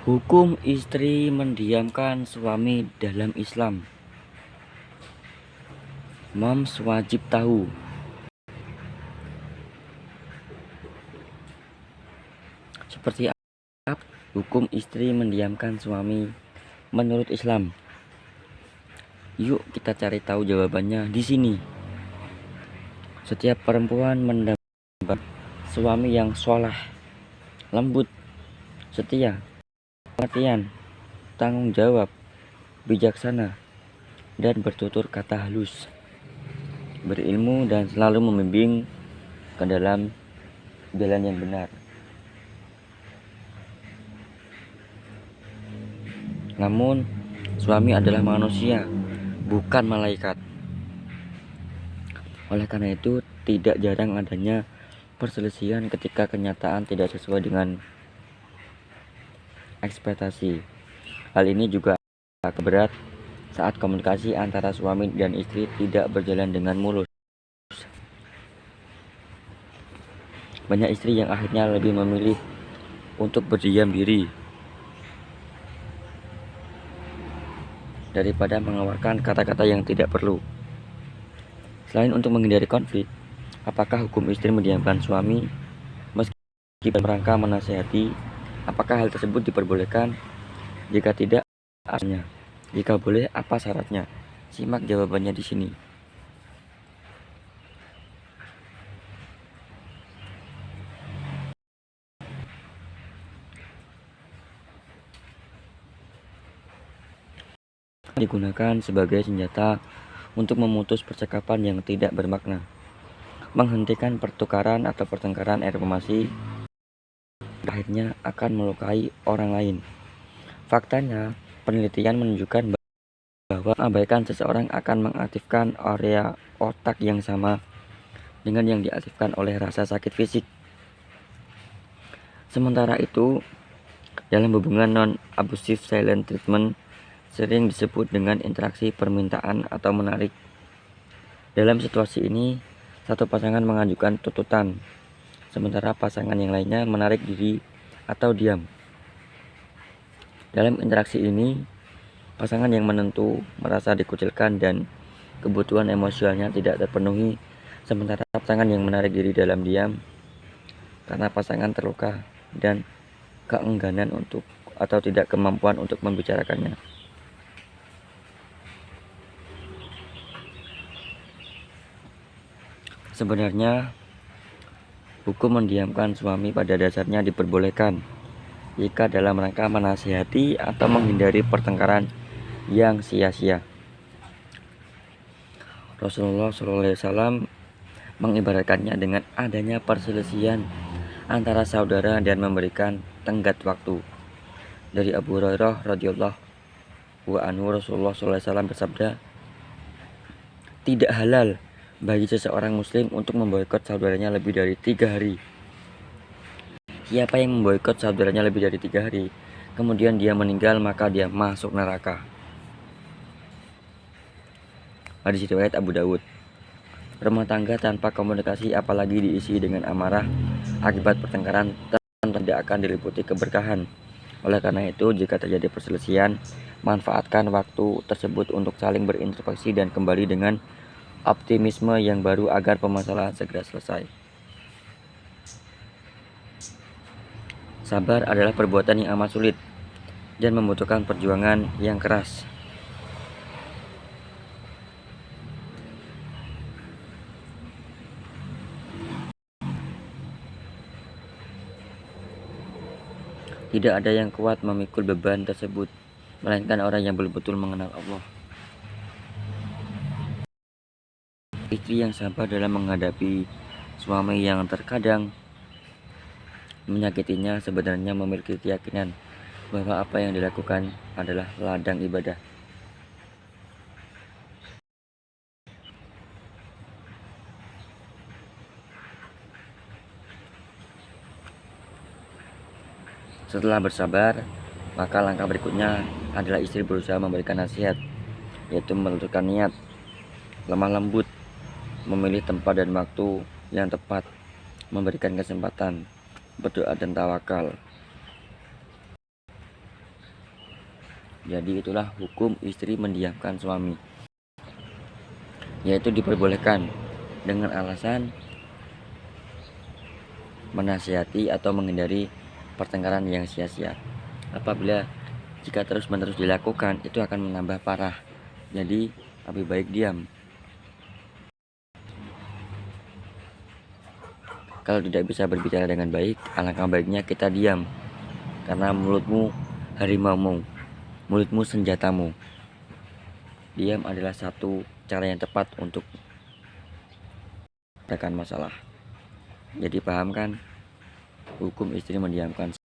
Hukum istri mendiamkan suami dalam Islam. Moms wajib tahu. Seperti apa hukum istri mendiamkan suami menurut Islam? Yuk kita cari tahu jawabannya di sini. Setiap perempuan mendapat suami yang soleh, lembut, setia, pengertian, tanggung jawab, bijaksana, dan bertutur kata halus, berilmu dan selalu membimbing ke dalam jalan yang benar. Namun, suami adalah manusia, bukan malaikat. Oleh karena itu, tidak jarang adanya perselisihan ketika kenyataan tidak sesuai dengan ekspektasi. Hal ini juga berat saat komunikasi antara suami dan istri tidak berjalan dengan mulus. Banyak istri yang akhirnya lebih memilih untuk berdiam diri daripada mengeluarkan kata-kata yang tidak perlu. Selain untuk menghindari konflik, apakah hukum istri mendiamkan suami meski merangka menasihati? Apakah hal tersebut diperbolehkan? Jika tidak, artinya. Jika boleh, apa syaratnya? Simak jawabannya di sini. Digunakan sebagai senjata untuk memutus percakapan yang tidak bermakna, menghentikan pertukaran atau pertengkaran informasi, akhirnya akan melukai orang lain. Faktanya, penelitian menunjukkan bahwa mengabaikan seseorang akan mengaktifkan area otak yang sama dengan yang diaktifkan oleh rasa sakit fisik. Sementara itu, dalam hubungan non-abusive silent treatment sering disebut dengan interaksi permintaan atau menarik. Dalam situasi ini, satu pasangan mengajukan tuntutan, sementara pasangan yang lainnya menarik diri atau diam. Dalam interaksi ini, pasangan yang menentu merasa dikucilkan dan kebutuhan emosionalnya tidak terpenuhi, sementara pasangan yang menarik diri dalam diam karena pasangan terluka dan keengganan untuk atau tidak kemampuan untuk membicarakannya. Sebenarnya, hukum mendiamkan suami pada dasarnya diperbolehkan jika dalam rangka menasihati atau menghindari pertengkaran yang sia-sia. Rasulullah SAW mengibaratkannya dengan adanya perselisihan antara saudara dan memberikan tenggat waktu. Dari Abu Hurairah radhiyallahu anhu, Rasulullah SAW bersabda, tidak halal bagi seseorang muslim untuk memboikot saudaranya lebih dari 3 hari. Siapa yang memboikot saudaranya lebih dari 3 hari, kemudian dia meninggal, maka dia masuk neraka. Hadis riwayat Abu Dawud. Rumah tangga tanpa komunikasi, apalagi diisi dengan amarah akibat pertengkaran, tentu tidak akan diliputi keberkahan. Oleh karena itu, jika terjadi perselisihan, manfaatkan waktu tersebut untuk saling berintrospeksi dan kembali dengan optimisme yang baru agar permasalahan segera selesai. Sabar adalah perbuatan yang amat sulit dan membutuhkan perjuangan yang keras. Tidak ada yang kuat memikul beban tersebut, melainkan orang yang betul-betul mengenal Allah. Istri yang sabar dalam menghadapi suami yang terkadang menyakitinya sebenarnya memiliki keyakinan bahwa apa yang dilakukan adalah ladang ibadah. Setelah bersabar, maka langkah berikutnya adalah istri berusaha memberikan nasihat, yaitu menentukan niat, lemah lembut, memilih tempat dan waktu yang tepat, memberikan kesempatan, berdoa dan tawakal. Jadi itulah hukum istri mendiamkan suami, yaitu diperbolehkan dengan alasan menasihati atau menghindari pertengkaran yang sia-sia. Apabila jika terus-menerus dilakukan, itu akan menambah parah. Jadi lebih baik diam. Kalau tidak bisa berbicara dengan baik, alangkah baiknya kita diam. Karena mulutmu harimaumu, mulutmu senjatamu. Diam adalah satu cara yang tepat untuk menyelesaikan masalah. Jadi paham kan? Hukum istri mendiamkan